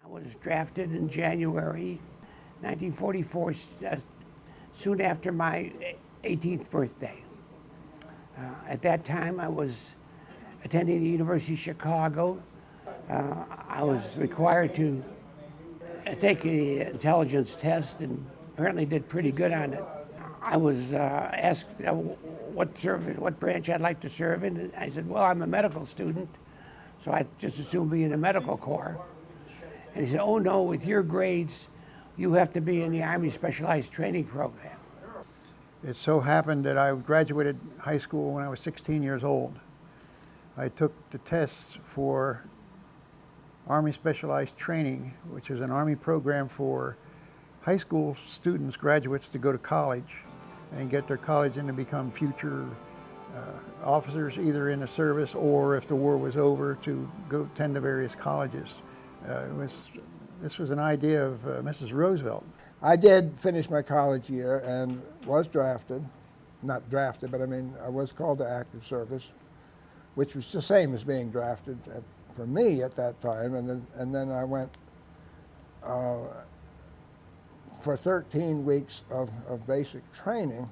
Was drafted in January 1944, soon after my 18th birthday. At that time, I was attending the University of Chicago. I was required to take the intelligence test and apparently did pretty good on it. I was asked what branch I'd like to serve in. I said, well, I'm a medical student, so I just assumed be in the medical corps. And he said, oh no, with your grades, you have to be in the Army Specialized Training Program. It so happened that I graduated high school when I was 16 years old. I took the tests for Army Specialized Training, which is an Army program for high school students, graduates, to go to college and get their college in to become future officers, either in the service or, if the war was over, to go attend the various colleges. This was an idea of Mrs. Roosevelt. I did finish my college year and was drafted. Not drafted, but I mean, I was called to active service, which was the same as being drafted for me at that time. And then I went for 13 weeks of basic training.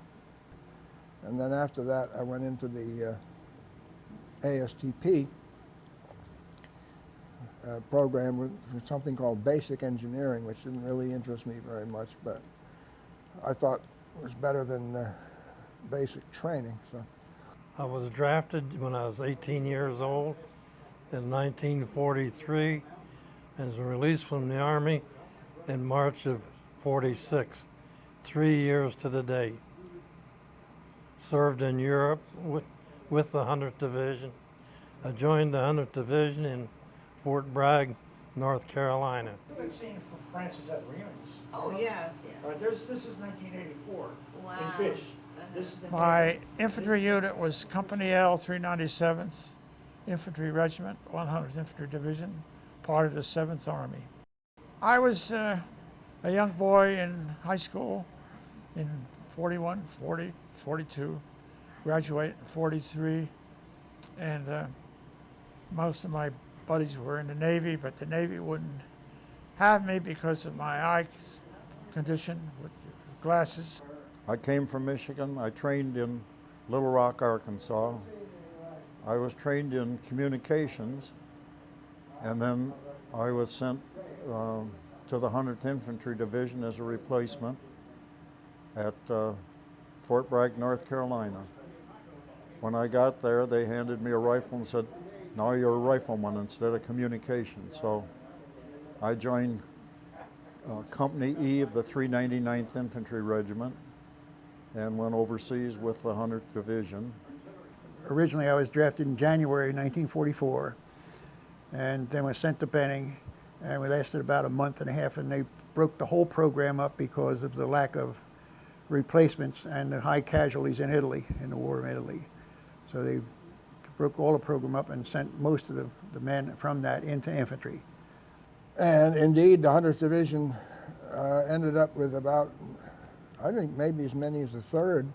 And then after that, I went into the ASTP program with something called basic engineering, which didn't really interest me very much, but I thought it was better than basic training. So I was drafted when I was 18 years old in 1943 and was released from the Army in March of 46, 3 years to the day. Served in Europe with the 100th Division. I joined the 100th Division in Fort Bragg, North Carolina. I've seen from Francis at reunions. Oh, yes, All right, this is 1984. Wow. In Bitche. This is the My infantry unit was Company L, 397th Infantry Regiment, 100th Infantry Division, part of the 7th Army. I was a young boy in high school in 41, 40, 42, graduated in 43, and most of my buddies were in the Navy, but the Navy wouldn't have me because of my eye condition with glasses. I came from Michigan. I trained in Little Rock, Arkansas. I was trained in communications, and then I was sent to the 100th Infantry Division as a replacement at Fort Bragg, North Carolina. When I got there, they handed me a rifle and said, now you're a rifleman instead of communication. So I joined Company E of the 399th Infantry Regiment and went overseas with the 100th Division. Originally, I was drafted in January 1944, and then was sent to Benning, and we lasted about a month and a half, and they broke the whole program up because of the lack of replacements and the high casualties in Italy, in the war in Italy. So they broke all the program up and sent most of the men from that into infantry. And indeed, the 100th Division ended up with about, I think maybe as many as a third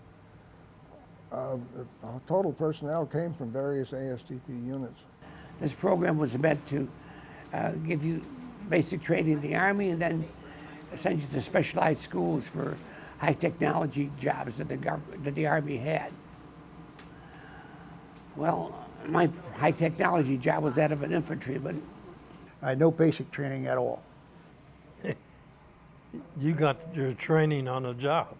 of the total personnel came from various ASTP units. This program was meant to give you basic training in the Army and then send you to specialized schools for high technology jobs that the Army had. Well, my high technology job was that of an infantryman. I had no basic training at all. You got your training on the job.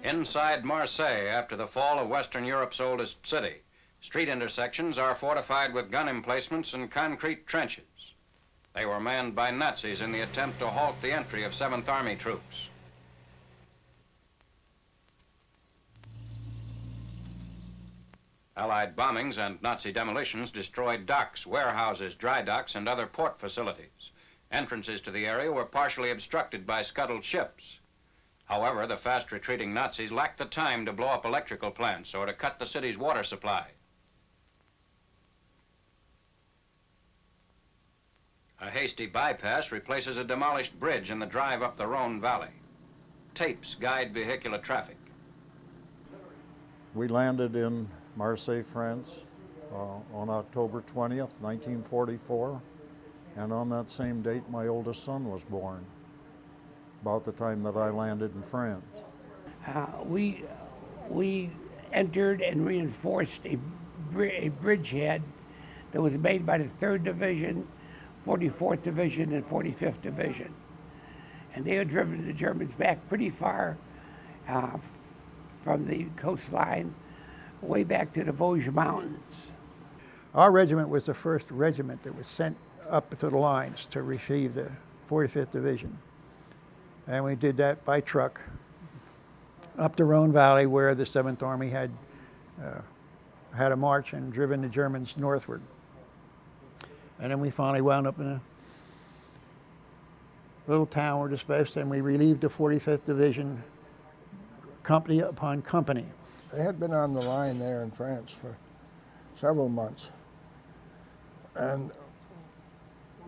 Inside Marseille, after the fall of Western Europe's oldest city, Street intersections are fortified with gun emplacements and concrete trenches. They were manned by Nazis in the attempt to halt the entry of 7th Army troops. Allied bombings and Nazi demolitions destroyed docks, warehouses, dry docks, and other port facilities. Entrances to the area were partially obstructed by scuttled ships. However, the fast-retreating Nazis lacked the time to blow up electrical plants or to cut the city's water supply. A hasty bypass replaces a demolished bridge in the drive up the Rhone Valley. Tapes guide vehicular traffic. We landed in Marseille, France on October 20th, 1944, and on that same date my oldest son was born, about the time that I landed in France. We entered and reinforced a bridgehead that was made by the 3rd Division, 44th Division, and 45th Division. And they had driven the Germans back pretty far from the coastline, way back to the Vosges Mountains. Our regiment was the first regiment that was sent up to the lines to receive the 45th Division. And we did that by truck up the Rhone Valley, where the 7th Army had a march and driven the Germans northward. And then we finally wound up in a little town where dispersed, and we relieved the 45th Division company upon company. They had been on the line there in France for several months, and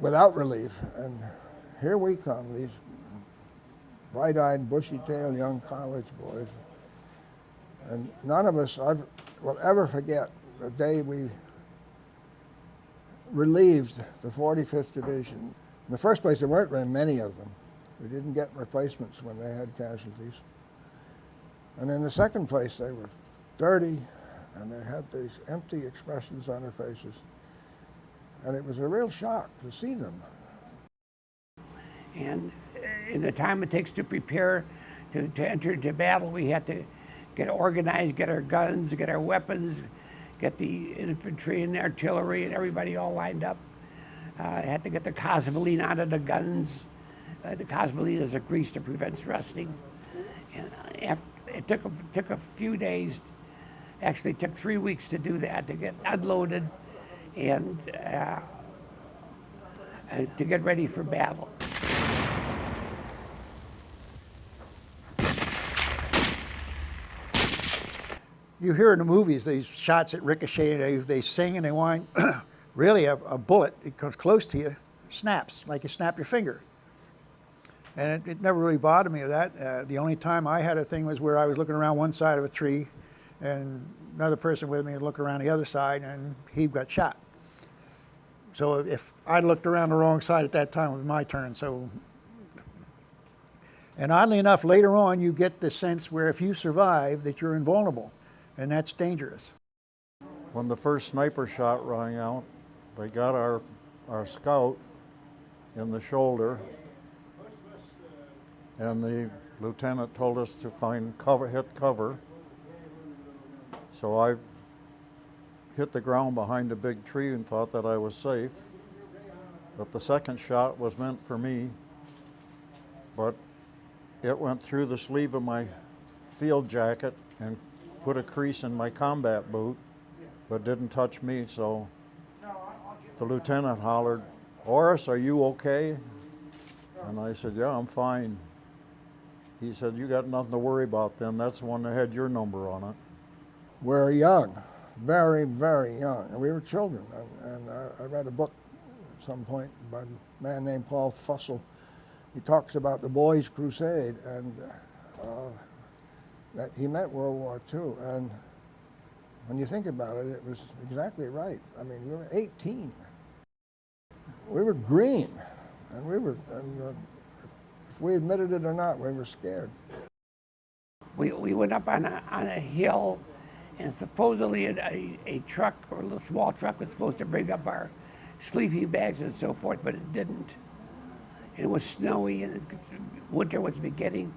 without relief. And here we come, these bright-eyed, bushy-tailed young college boys. And none of us will ever forget the day we relieved the 45th Division. In the first place, there weren't very many of them. We didn't get replacements when they had casualties. And in the second place, they were dirty, and they had these empty expressions on their faces. And it was a real shock to see them. And in the time it takes to prepare to enter into battle, we had to get organized, get our guns, get our weapons, get the infantry and artillery and everybody all lined up. Had to get the cosmoline out of the guns. The cosmoline is a grease that prevents rusting. And it took a few days, actually it took 3 weeks to do that, to get unloaded and to get ready for battle. You hear in the movies these shots that ricochet, they sing and they whine. Really, a bullet, it comes close to you, snaps, like you snap your finger. And it never really bothered me of that. The only time I had a thing was where I was looking around one side of a tree and another person with me would look around the other side and he got shot. So if I looked around the wrong side at that time, it was my turn. So, and oddly enough, later on you get the sense where if you survive that you're invulnerable, and that's dangerous. When the first sniper shot rang out, they got our scout in the shoulder, and the lieutenant told us to find cover, hit cover. So I hit the ground behind a big tree and thought that I was safe. But the second shot was meant for me, but it went through the sleeve of my field jacket and put a crease in my combat boot, but didn't touch me. So the lieutenant hollered, "Horace, are you okay?" And I said, "Yeah, I'm fine." He said, "You got nothing to worry about then. That's the one that had your number on it." We're young, very, very young, and we were children. And I read a book at some point by a man named Paul Fussell. He talks about the Boys' Crusade, and that he meant World War II. And when you think about it, it was exactly right. I mean, we were 18. We were green, and if we admitted it or not, we were scared. We went up on a hill, and supposedly a truck, or a little small truck, was supposed to bring up our sleeping bags and so forth, but it didn't. It was snowy, and winter was beginning.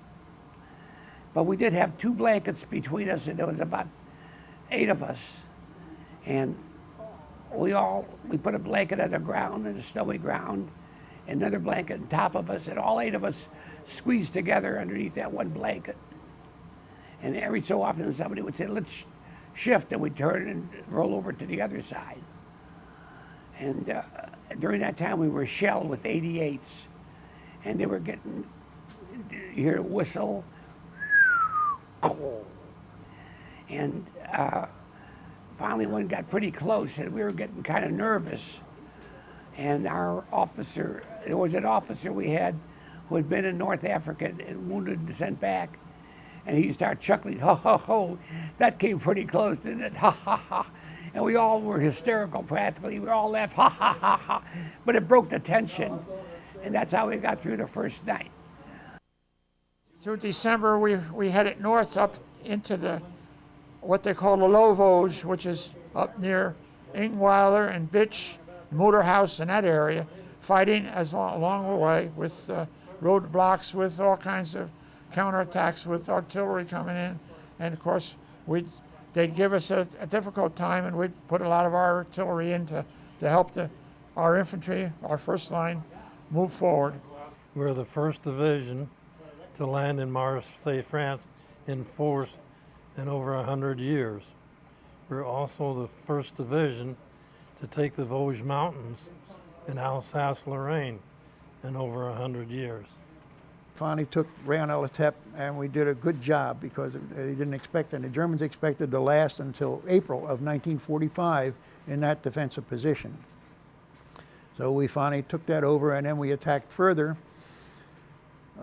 But we did have 2 blankets between us, and there was about 8 of us. And we put a blanket on the ground, on the snowy ground, another blanket on top of us, and all 8 of us squeezed together underneath that one blanket. And every so often somebody would say, let's shift, and we'd turn and roll over to the other side. And during that time we were shelled with 88s, and they were getting, you hear a whistle, and finally one got pretty close, and we were getting kind of nervous. And our officer, there was an officer we had who had been in North Africa and wounded and sent back, and he started chuckling, ho, ho, ho, that came pretty close, didn't it, ha, ha, ha. And we all were hysterical practically, we all laughed, ha, ha, ha, ha. But it broke the tension, and that's how we got through the first night. Through December, we headed north up into what they call the Low Vosges, which is up near Ingweiler and Bitche, Motorhouse in that area, fighting along the way with roadblocks, with all kinds of counterattacks, with artillery coming in. And of course, they'd give us a difficult time, and we'd put a lot of our artillery in to help our infantry, our first line, move forward. We're the 1st Division to land in Marseille, France in force in over 100 years. We're also the 1st Division to take the Vosges Mountains in Alsace-Lorraine in over 100 years. Finally took Rayon-Elatep, and we did a good job because they didn't expect, and the Germans expected to last until April of 1945 in that defensive position. So we finally took that over, and then we attacked further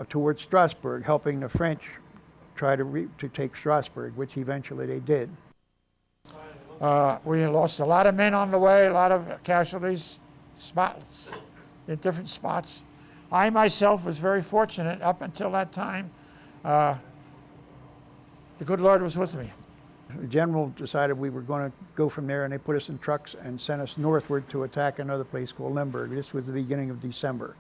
towards Strasbourg, helping the French try to take Strasbourg, which eventually they did. We lost a lot of men on the way, a lot of casualties, spots in different spots. I myself was very fortunate up until that time. The good Lord was with me. The general decided we were going to go from there, and they put us in trucks and sent us northward to attack another place called Lemberg. This was the beginning of December.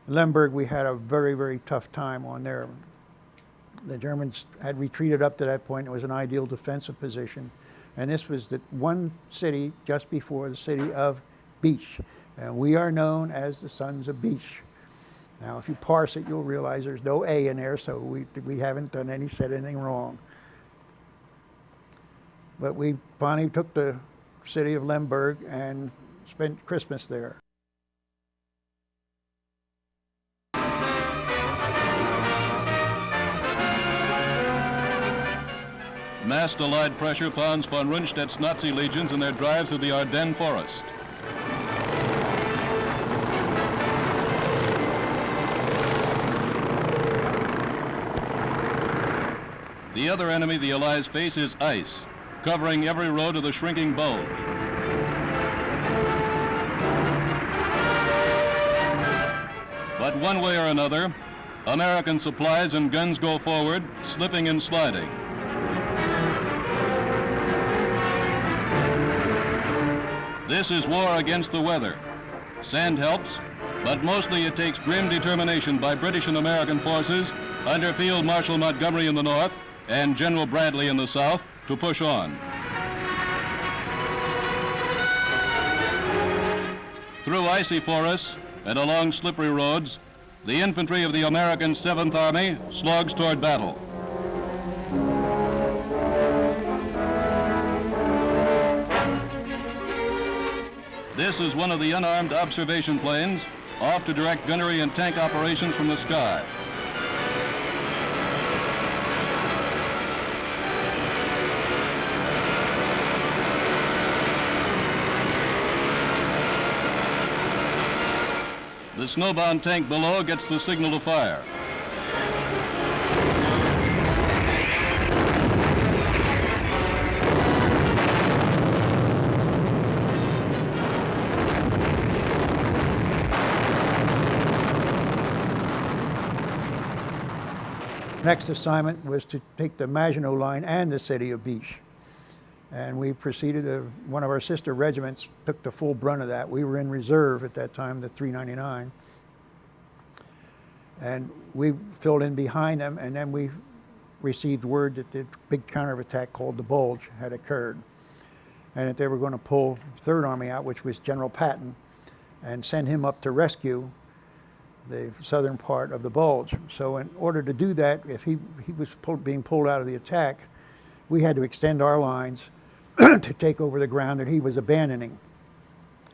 Lemberg, we had a very, very tough time on there. The Germans had retreated up to that point. It was an ideal defensive position. And this was the one city just before the city of Bitche. And we are known as the Sons of Bitche. Now, if you parse it, you'll realize there's no A in there, so we haven't said anything wrong. But we finally took the city of Lemberg and spent Christmas there. Massed Allied pressure pounds von Rundstedt's Nazi legions in their drive through the Ardennes forest. The other enemy the Allies face is ice, covering every road of the shrinking bulge. But one way or another, American supplies and guns go forward, slipping and sliding. This is war against the weather. Sand helps, but mostly it takes grim determination by British and American forces under Field Marshal Montgomery in the north and General Bradley in the south to push on. Through icy forests and along slippery roads, the infantry of the American 7th Army slogs toward battle. This is one of the unarmed observation planes off to direct gunnery and tank operations from the sky. The snowbound tank below gets the signal to fire. Next assignment was to take the Maginot Line and the city of Bitche. And we proceeded, one of our sister regiments took the full brunt of that. We were in reserve at that time, the 399. And we filled in behind them, and then we received word that the big counterattack called the Bulge had occurred. and that they were going to pull Third Army out, which was General Patton, and send him up to rescue the southern part of the Bulge. So in order to do that, if he was being pulled out of the attack, we had to extend our lines to take over the ground that he was abandoning.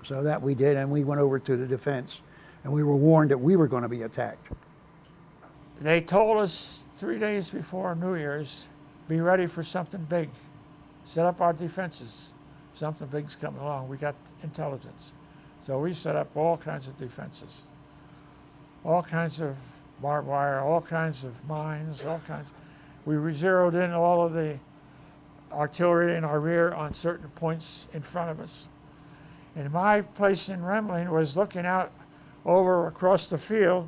So that we did, and we went over to the defense, and we were warned that we were going to be attacked. They told us 3 days before New Year's, be ready for something big. Set up our defenses. Something big's coming along. We got intelligence. So we set up all kinds of defenses. All kinds of barbed wire, all kinds of mines, all kinds. We zeroed in all of the artillery in our rear on certain points in front of us. And my place in Remling was looking out over across the field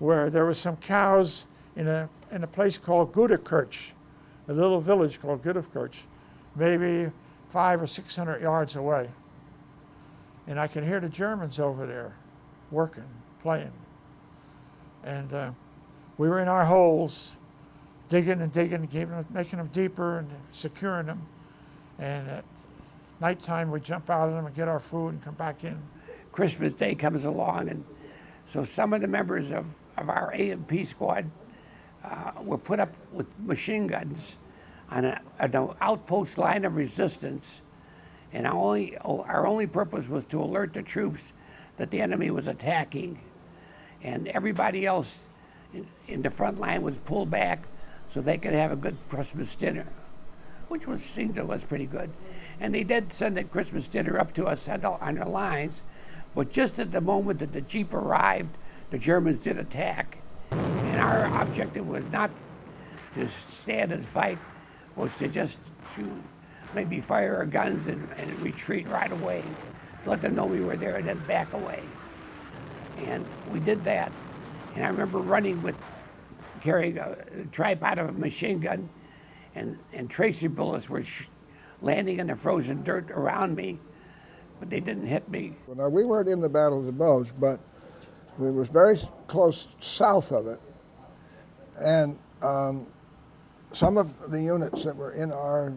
where there was some cows in a place called Gudekirch, a little village called Gudekirch, maybe 500 or 600 yards away. And I could hear the Germans over there working, playing. And we were in our holes, digging and digging, making them deeper and securing them. And at nighttime, we'd jump out of them and get our food and come back in. Christmas Day comes along, and so some of the members of our A&P squad were put up with machine guns on an outpost line of resistance, and our only purpose was to alert the troops that the enemy was attacking, and everybody else in the front line was pulled back so they could have a good Christmas dinner, which seemed to us pretty good. And they did send a Christmas dinner up to us on our lines, but just at the moment that the Jeep arrived, the Germans did attack. And our objective was not to stand and fight, was to just maybe fire our guns and retreat right away, let them know we were there and then back away. And we did that. And I remember running carrying a tripod of a machine gun, and tracer bullets were landing in the frozen dirt around me, but they didn't hit me. Well, now, we weren't in the Battle of the Bulge, but we was very close south of it. And some of the units that were in our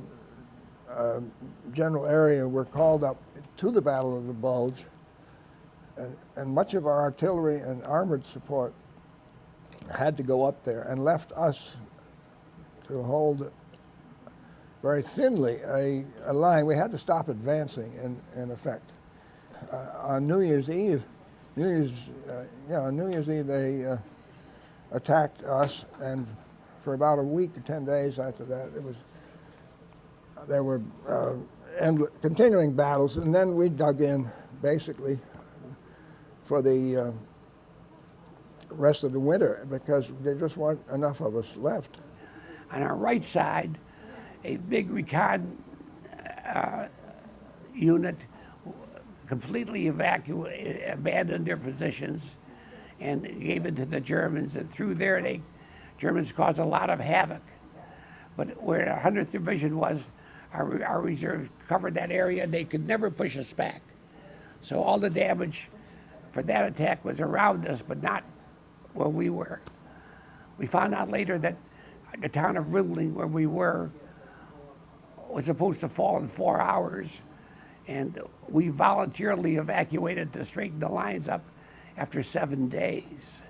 general area were called up to the Battle of the Bulge, and much of our artillery and armored support had to go up there and left us to hold very thinly a line. We had to stop advancing in effect. On New Year's Eve, on New Year's Eve they attacked us, and for about a week or 10 days after that, there were continuing battles, and then we dug in basically for the rest of the winter because there just weren't enough of us left. On our right side, a big recon unit completely abandoned their positions and gave it to the Germans, and through there Germans caused a lot of havoc. But where our 100th Division was, our reserves covered that area, and they could never push us back. So all the damage for that attack was around us, but not where we were. We found out later that the town of Ridling, where we were, was supposed to fall in 4 hours, and we voluntarily evacuated to straighten the lines up after 7 days.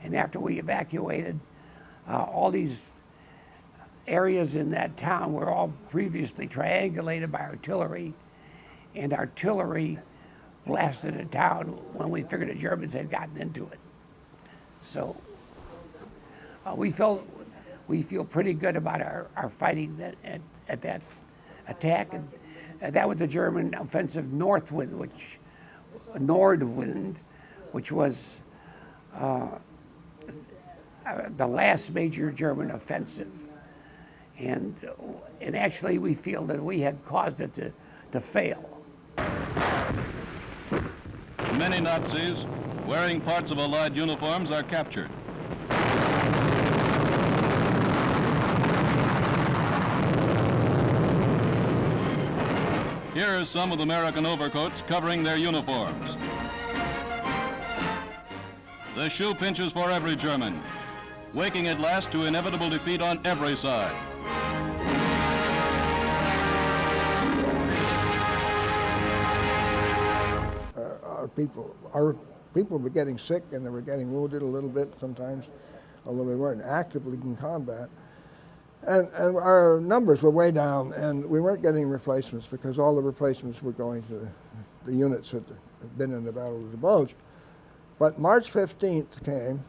And after we evacuated, all these areas in that town were all previously triangulated by artillery, and artillery blasted the town when we figured the Germans had gotten into it. So we feel pretty good about our fighting at that attack, and that was the German offensive Nordwind, which was the last major German offensive, and actually we feel that we had caused it to fail. Many Nazis wearing parts of Allied uniforms are captured. Here are some of the American overcoats covering their uniforms. The shoe pinches for every German, waking at last to inevitable defeat on every side. our people were getting sick and they were getting wounded a little bit sometimes, although we weren't actively in combat. And our numbers were way down, and we weren't getting replacements because all the replacements were going to the units that had been in the Battle of the Bulge. But March 15th came,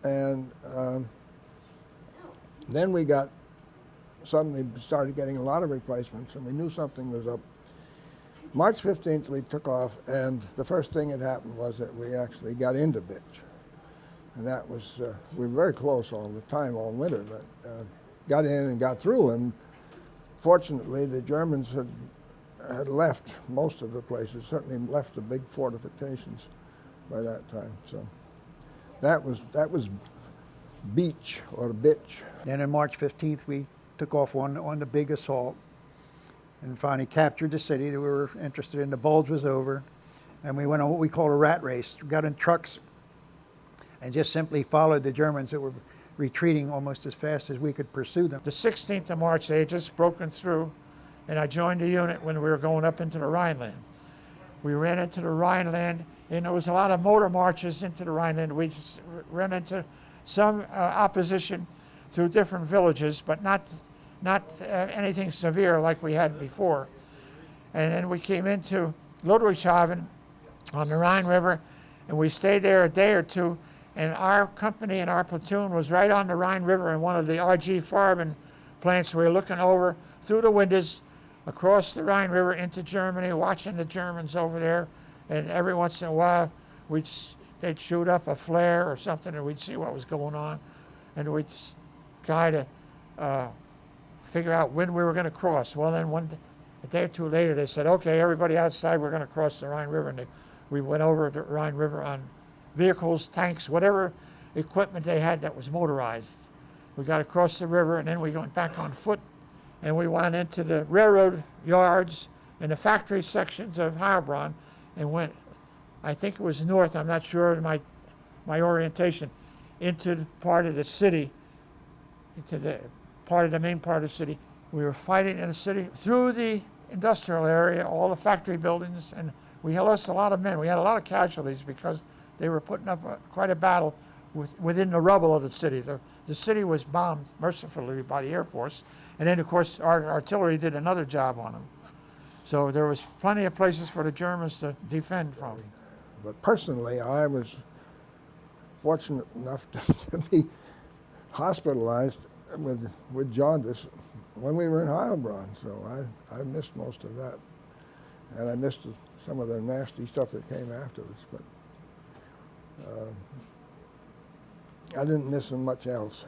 and then we suddenly started getting a lot of replacements, and we knew something was up. March 15th we took off, and the first thing that happened was that we actually got into Bitche. And that was, we were very close all the time, all winter, but got in and got through, and fortunately the Germans had left most of the places, certainly left the big fortifications by that time. So that was Beach or Bitche. Then on March 15th, we took off on the big assault and finally captured the city that we were interested in. The Bulge was over, and we went on what we call a rat race. We got in trucks and just simply followed the Germans that were retreating almost as fast as we could pursue them. The 16th of March, they had just broken through, and I joined the unit when we were going up into the Rhineland. We ran into the Rhineland, and there was a lot of motor marches into the Rhineland. We ran into some opposition through different villages, but not anything severe like we had before. And then we came into Ludwigshafen on the Rhine River, and we stayed there a day or two, and our company and our platoon was right on the Rhine River in one of the RG Farben plants. We were looking over through the windows across the Rhine River into Germany, watching the Germans over there, and every once in a while they'd shoot up a flare or something, and we'd see what was going on, and we'd try to figure out when we were going to cross. Well, then a day or two later, they said, okay, everybody outside, we're going to cross the Rhine River, and we went over the Rhine River on vehicles, tanks, whatever equipment they had that was motorized. We got across the river, and then we went back on foot, and we went into the railroad yards and the factory sections of Heilbronn, and went, I think it was north, I'm not sure of my orientation, into the part of the city, into the main part of the city. We were fighting in the city through the industrial area, all the factory buildings, and we lost a lot of men. We had a lot of casualties because they were putting up quite a battle within the rubble of the city. The city was bombed mercifully by the Air Force, and then of course our artillery did another job on them. So there was plenty of places for the Germans to defend from. But personally, I was fortunate enough to be hospitalized with jaundice when we were in Heilbronn, so I missed most of that. And I missed some of the nasty stuff that came afterwards, but I didn't miss much else.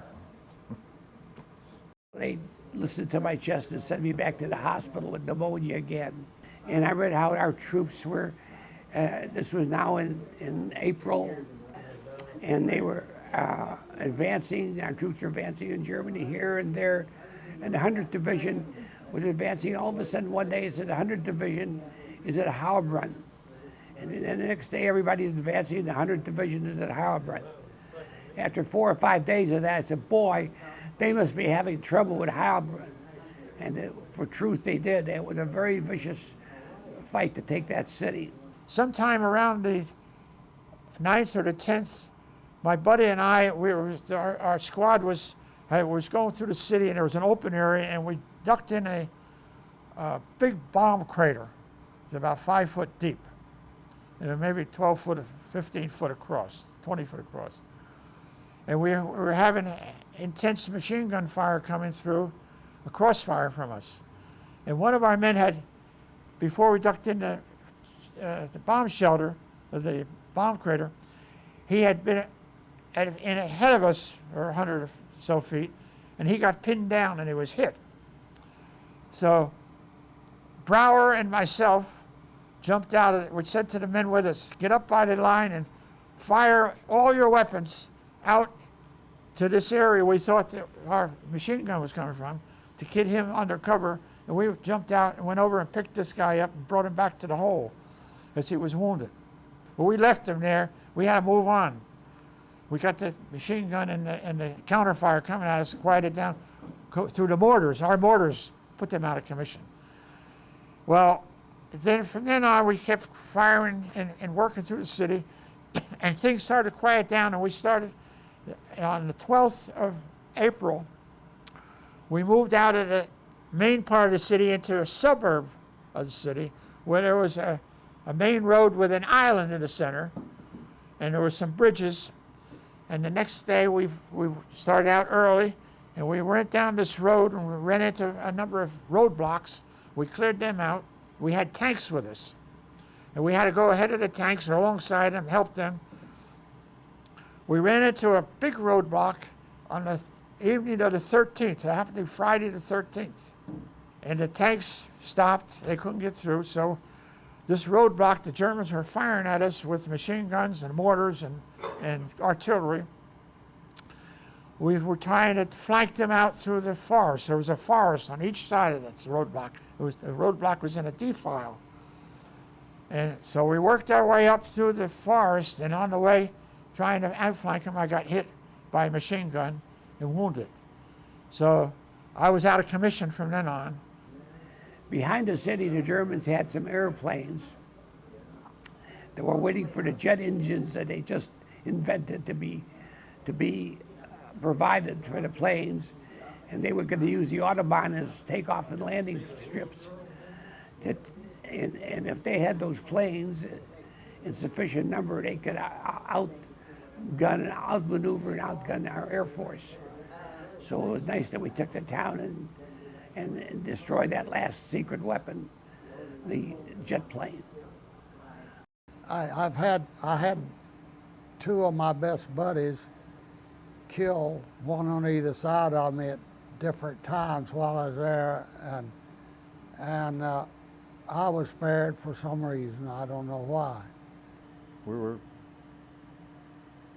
They listened to my chest and sent me back to the hospital with pneumonia again. And I read how our troops were, this was now in April, and they were advancing, our troops were advancing in Germany here and there, and the 100th Division was advancing. All of a sudden one day it said the 100th Division is at Heilbronn. And then the next day everybody's advancing, the 100th Division is at Heilbronn. After 4 or 5 days of that, I said, boy, they must be having trouble with Heilbronn. And for truth, they did. It was a very vicious fight to take that city. Sometime around the 9th or the 10th, my buddy and I, our squad was going through the city, and there was an open area, and we ducked in a big bomb crater. It was about 5 foot deep, and maybe 12 foot, 15 foot across, 20 foot across. And we were having intense machine gun fire coming through, a crossfire from us. And one of our men had, before we ducked in the bomb shelter, of the bomb crater, he had been in ahead of us for 100 or so feet, and he got pinned down and he was hit. So Brower and myself jumped out of it. We said to the men with us, get up by the line and fire all your weapons out to this area we thought that our machine gun was coming from, to get him under cover. And we jumped out and went over and picked this guy up and brought him back to the hole as he was wounded. But we left him there. We had to move on. We got the machine gun and the counterfire coming at us, quieted down through the mortars. Our mortars put them out of commission. Well, then from then on, we kept firing and working through the city, and things started to quiet down, and we started on the 12th of April. We moved out of the main part of the city into a suburb of the city where there was a main road with an island in the center, and there were some bridges. And the next day we started out early, and we went down this road, and we ran into a number of roadblocks. We cleared them out. We had tanks with us, and we had to go ahead of the tanks or alongside them, help them. We ran into a big roadblock on the evening of the 13th. It happened to be Friday the 13th. And the tanks stopped. They couldn't get through. So this roadblock, the Germans were firing at us with machine guns and mortars and artillery. We were trying to flank them out through the forest. There was a forest on each side of this roadblock. The roadblock was in a defile. And so we worked our way up through the forest, and on the way, trying to outflank them, I got hit by a machine gun and wounded. So I was out of commission from then on. Behind the city, the Germans had some airplanes that were waiting for the jet engines that they just invented to be provided for the planes, and they were going to use the Autobahn as takeoff and landing strips. And if they had those planes in sufficient number, they could outgun and outmaneuver and outgun our Air Force. So it was nice that we took the town and destroyed that last secret weapon, the jet plane. I had two of my best buddies killed, one on either side of me at different times while I was there, and I was spared for some reason. I don't know why. We were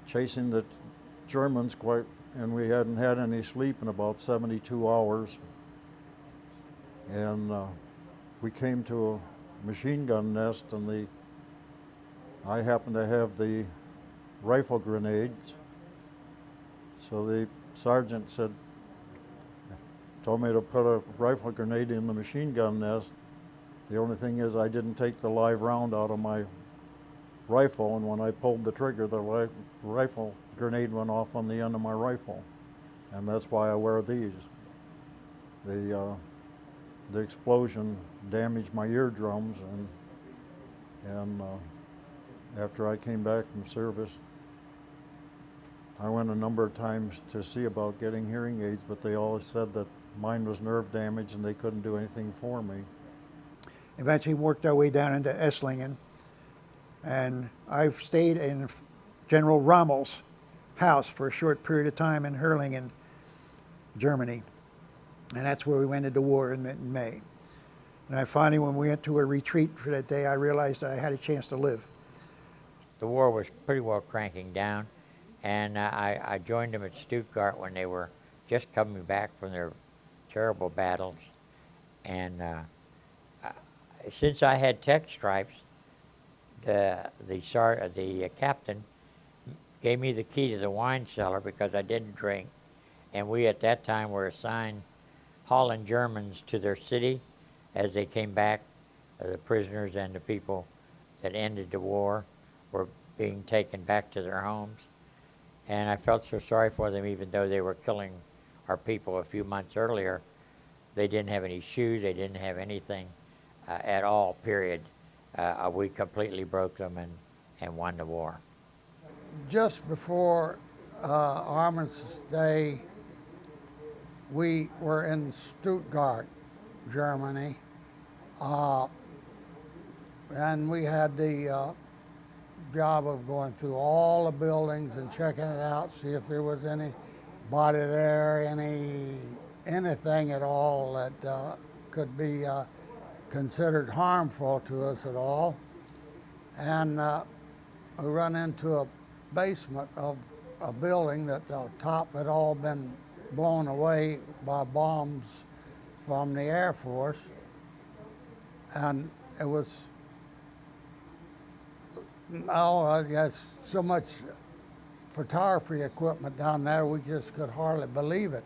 chasing the Germans and we hadn't had any sleep in about 72 hours. And we came to a machine gun nest, and I happened to have the rifle grenades. So the sergeant told me to put a rifle grenade in the machine gun nest. The only thing is I didn't take the live round out of my rifle, and when I pulled the trigger, the rifle grenade went off on the end of my rifle. And that's why I wear these. The explosion damaged my eardrums, and after I came back from service, I went a number of times to see about getting hearing aids, but they always said that mine was nerve damage and they couldn't do anything for me. Eventually worked our way down into Esslingen, and I've stayed in General Rommel's house for a short period of time in Hurlingen, Germany. And that's where we went into war in May. And I finally, when we went to a retreat for that day, I realized that I had a chance to live. The war was pretty well cranking down, and I joined them at Stuttgart when they were just coming back from their terrible battles. And since I had tech stripes, the captain gave me the key to the wine cellar because I didn't drink, and we at that time were assigned hauling Germans to their city as they came back. The prisoners and the people that ended the war were being taken back to their homes. And I felt so sorry for them, even though they were killing our people a few months earlier. They didn't have any shoes, they didn't have anything at all, period. We completely broke them and won the war. Just before Armistice Day, we were in Stuttgart, Germany, and we had the job of going through all the buildings and checking it out, see if there was anybody there, anything at all that could be considered harmful to us at all. And we run into a basement of a building that the top had all been blown away by bombs from the Air Force. And it was, I guess, so much photography equipment down there, we just could hardly believe it.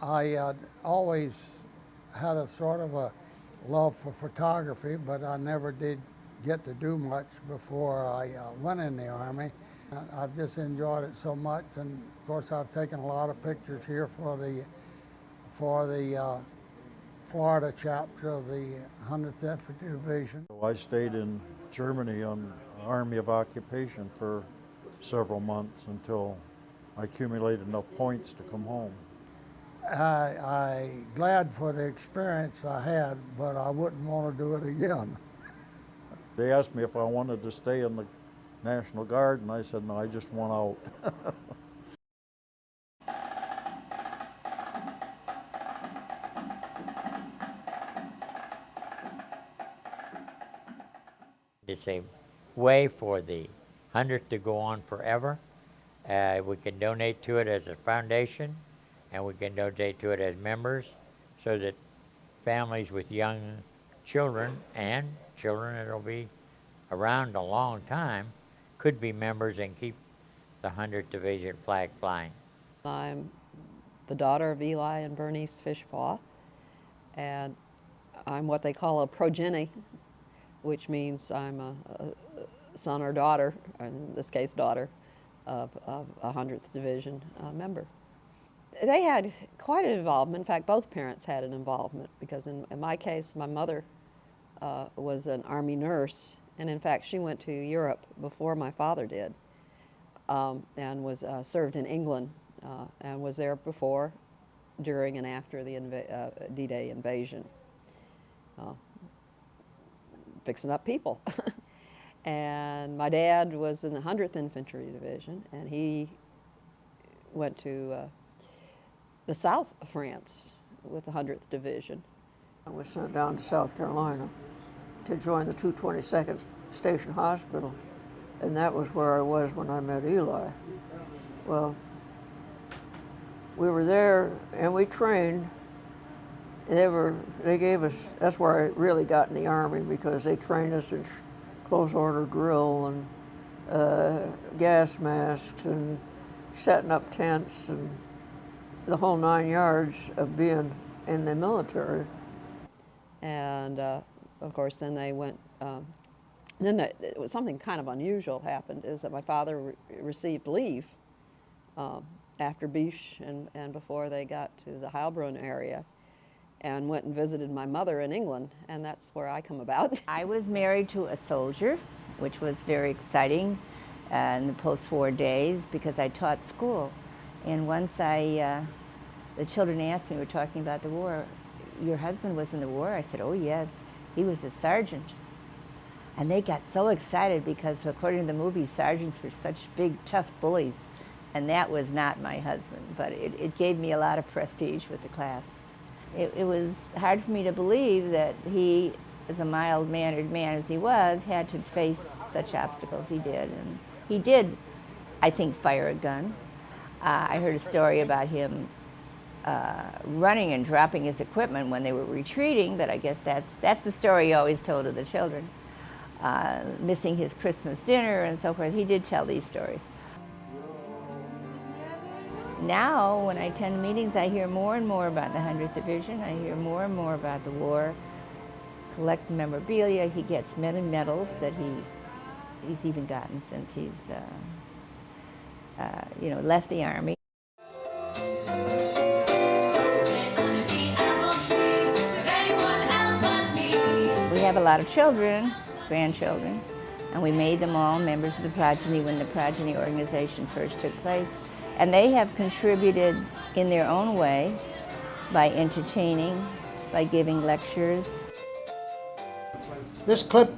I always had a sort of a love for photography, but I never did get to do much before I went in the Army. I've just enjoyed it so much, and of course I've taken a lot of pictures here for the Florida chapter of the 100th Infantry Division. So I stayed in Germany on Army of Occupation for several months until I accumulated enough points to come home. I glad for the experience I had, but I wouldn't want to do it again. They asked me if I wanted to stay in the National Guard, and I said, no, I just want out. It's a way for the 100th to go on forever. We can donate to it as a foundation, and we can donate to it as members, so that families with young children and children that will be around a long time could be members and keep the 100th Division flag flying. I'm the daughter of Eli and Bernice Fishpaw, and I'm what they call a progeny, which means I'm a son or daughter, in this case daughter, of a 100th Division member. They had quite an involvement. In fact, both parents had an involvement, because in my case, my mother was an Army nurse, and in fact she went to Europe before my father did, and was served in England, and was there before, during, and after the D-Day invasion, fixing up people. And my dad was in the 100th Infantry Division, and he went to the south of France with the 100th Division. I was sent down to South Carolina to join the 222nd Station Hospital, and that was where I was when I met Eli. Well, we were there and we trained. They gave us, that's where I really got in the Army, because they trained us in close order drill and gas masks and setting up tents and the whole 9 yards of being in the military. And of course, then they went, it was something kind of unusual happened, is that my father received leave after Bitche and before they got to the Heilbronn area, and went and visited my mother in England, and that's where I come about. I was married to a soldier, which was very exciting in the post-war days, because I taught school. And once the children asked me, we were talking about the war, your husband was in the war? I said, oh yes, he was a sergeant. And they got so excited, because according to the movie, sergeants were such big, tough bullies. And that was not my husband, but it gave me a lot of prestige with the class. It was hard for me to believe that he, as a mild-mannered man as he was, had to face such obstacles he did. And he did, I think, fire a gun. I heard a story about him running and dropping his equipment when they were retreating, but I guess that's the story he always told to the children. Missing his Christmas dinner and so forth. He did tell these stories. Now, when I attend meetings, I hear more and more about the 100th Division. I hear more and more about the war. Collect memorabilia. He gets many medals that he's even gotten since he's left the Army. We have a lot of children, grandchildren, and we made them all members of the progeny when the progeny organization first took place. And they have contributed in their own way by entertaining, by giving lectures. This clip,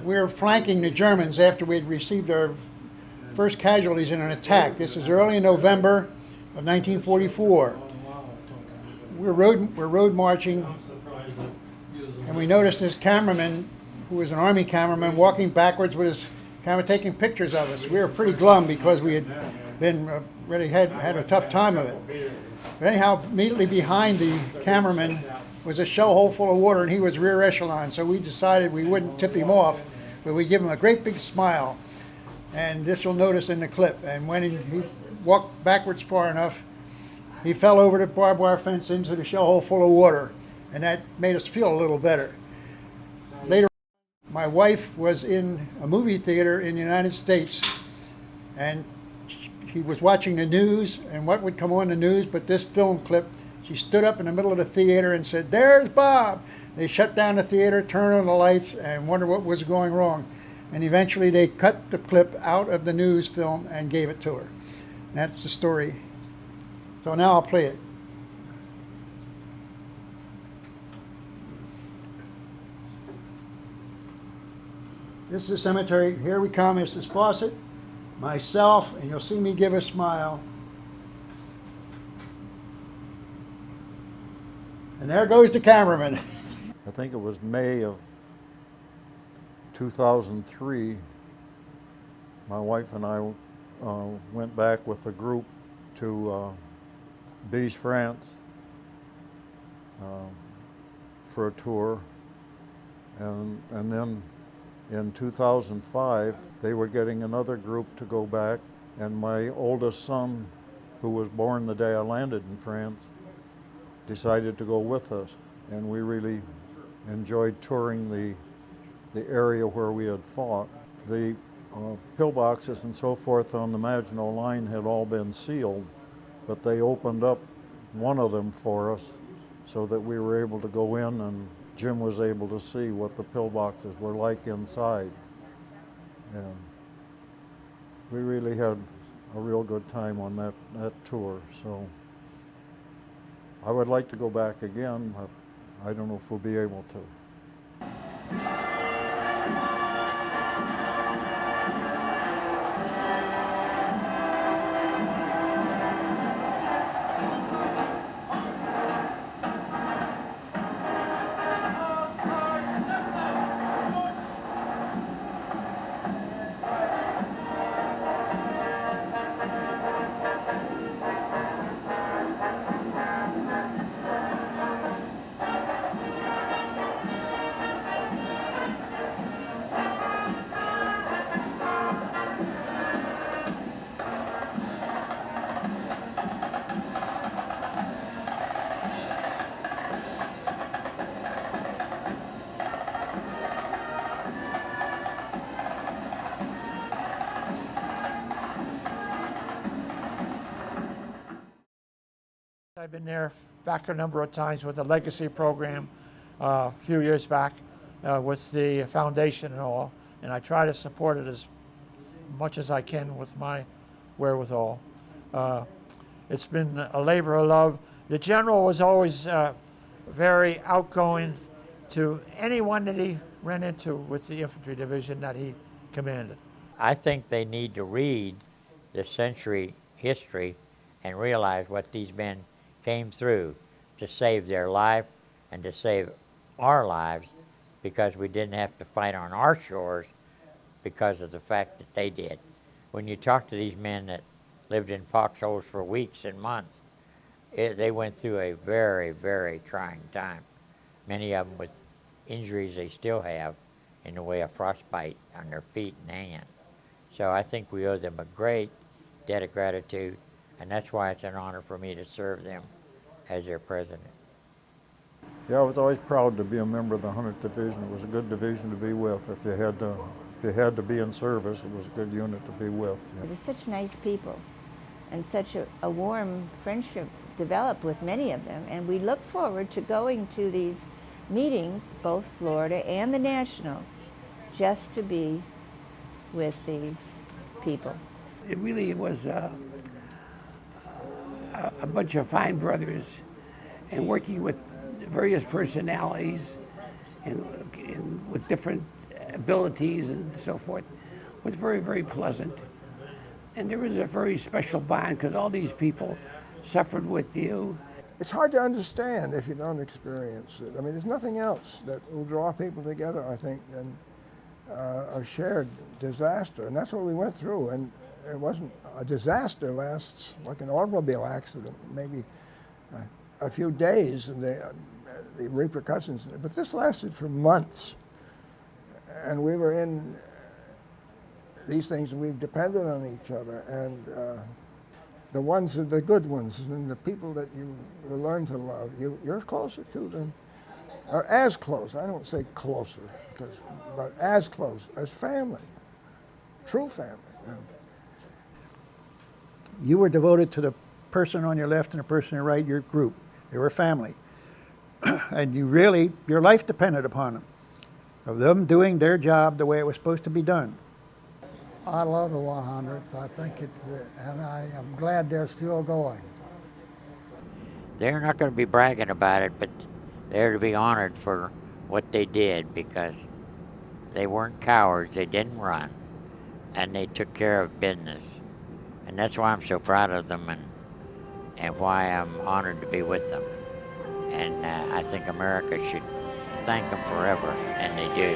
we were flanking the Germans after we had received our first casualties in an attack. This is early in November of 1944. We're road marching, and we noticed this cameraman, who was an Army cameraman, walking backwards with his camera taking pictures of us. We were pretty glum, because we had been really had a tough time of it. But anyhow, immediately behind the cameraman was a shell hole full of water, and he was rear echelon, so we decided we wouldn't tip him off, but we'd give him a great big smile. And this you'll notice in the clip. And when he walked backwards far enough, he fell over the barbed wire fence into the shell hole full of water. and that made us feel a little better. Later, my wife was in a movie theater in the United States, and she was watching the news, and what would come on the news but this film clip. She stood up in the middle of the theater and said, "There's Bob." They shut down the theater, turned on the lights, and wondered what was going wrong. And eventually they cut the clip out of the news film and gave it to her. That's the story. So now I'll play it. This is the cemetery. Here we come. This is Fawcett, myself, and you'll see me give a smile. And there goes the cameraman. I think it was May of 2003. My wife and I went back with a group to Bitche, France for a tour. And then in 2005, they were getting another group to go back. And my oldest son, who was born the day I landed in France, decided to go with us. And we really enjoyed touring the area where we had fought. The pillboxes and so forth on the Maginot Line had all been sealed, but they opened up one of them for us so that we were able to go in, and Jim was able to see what the pillboxes were like inside. And we really had a real good time on that tour. So I would like to go back again, but I don't know if we'll be able to. I've been there back a number of times with the legacy program a few years back with the foundation and all, and I try to support it as much as I can with my wherewithal. It's been a labor of love. The general was always very outgoing to anyone that he ran into with the infantry division that he commanded. I think they need to read the century history and realize what these men came through to save their life and to save our lives, because we didn't have to fight on our shores because of the fact that they did. When you talk to these men that lived in foxholes for weeks and months, they went through a very, very trying time. Many of them with injuries they still have in the way of frostbite on their feet and hands. So I think we owe them a great debt of gratitude, and that's why it's an honor for me to serve them as their president. Yeah, I was always proud to be a member of the 100th Division. It was a good division to be with. If you had to be in service, it was a good unit to be with. Yeah. They're such nice people, and such a warm friendship developed with many of them, and we look forward to going to these meetings, both Florida and the National, just to be with these people. It really was a bunch of fine brothers, and working with various personalities and with different abilities and so forth was very, very pleasant. And there was a very special bond because all these people suffered with you. It's hard to understand if you don't experience it. I mean, there's nothing else that will draw people together, I think, than a shared disaster. And that's what we went through. And it wasn't a disaster lasts like an automobile accident, maybe a few days, and the repercussions. But this lasted for months. And we were in these things, and we depended on each other. And the ones are the good ones, and the people that you learn to love, you're closer to them or as close, I don't say closer, but as close as family, true family. You were devoted to the person on your left and the person on your right, your group. They were family. And you really, your life depended upon them, of them doing their job the way it was supposed to be done. I love the 100th. I think it's, and I am glad they're still going. They're not going to be bragging about it, but they're to be honored for what they did, because they weren't cowards, they didn't run, and they took care of business. And that's why I'm so proud of them, and why I'm honored to be with them. And I think America should thank them forever, and they do.